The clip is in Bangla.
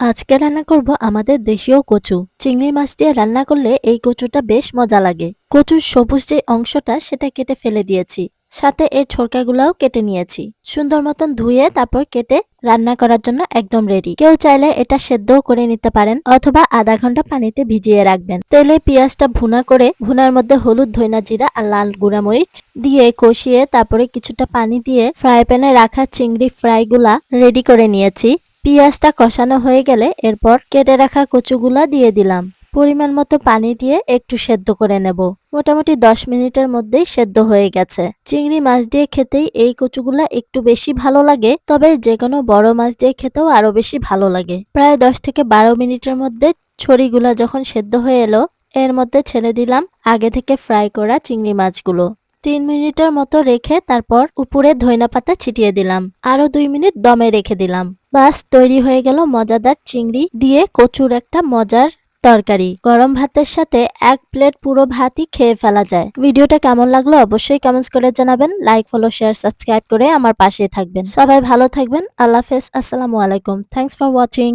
আজকে রান্না করব আমাদের দেশীয় কচু। চিংড়ি মাছ দিয়ে রান্না করলে এই কচুটা বেশ মজা লাগে। কচুর সবুজ যে অংশটা সেটা কেটে ফেলে দিয়েছি, সাথে এর ছোরকাগুলাও কেটে নিয়েছি। সুন্দর মতন ধুয়ে তারপর কেটে রান্না করার জন্য একদম রেডি। কেউ চাইলে এটা সেদ্ধও করে নিতে পারেন অথবা আধা ঘন্টা পানিতে ভিজিয়ে রাখবেন। তেলে পেঁয়াজটা ভুনা করে ভুনার মধ্যে হলুদ, ধইনা, জিরা আর লাল গুঁড়ামরিচ দিয়ে কষিয়ে তারপরে কিছুটা পানি দিয়ে ফ্রাই প্যানে রাখা চিংড়ি ফ্রাইগুলা রেডি করে নিয়েছি। পেঁয়াজটা কষানো হয়ে গেলে এরপর কেটে রাখা কচুগুলা দিয়ে দিলাম। পরিমাণ মতো পানি দিয়ে একটু সেদ্ধ করে নেব। মোটামুটি 10 মিনিটের মধ্যেই সেদ্ধ হয়ে গেছে। চিংড়ি মাছ দিয়ে খেতেই এই কচুগুলা একটু বেশি ভালো লাগে, তবে যে কোনো বড় মাছ দিয়ে খেতেও আরো বেশি ভালো লাগে। প্রায় 10 থেকে 12 মিনিটের মধ্যে ছড়িগুলা যখন সেদ্ধ হয়ে এলো, এর মধ্যে ছেড়ে দিলাম আগে থেকে ফ্রাই করা চিংড়ি মাছগুলো। 3 মিনিটের মতো রেখে তারপর উপরে ধইনা পাতা ছিটিয়ে দিলাম। আরো 2 মিনিট দমে রেখে দিলাম। বাস তৈরি হয়ে গেল মজাদার চিংড়ি দিয়ে কচুর একটা মজার তরকারি। গরম ভাতের সাথে 1 প্লেট পুরো ভাতই খেয়ে ফেলা যায়। ভিডিওটা কেমন লাগলো অবশ্যই কমেন্টস করে জানাবেন। লাইক, ফলো, শেয়ার, সাবস্ক্রাইব করে আমার পাশে থাকবেন। সবাই ভালো থাকবেন। আল্লাহ হাফেজ। আসসালামু আলাইকুম। Thanks for watching.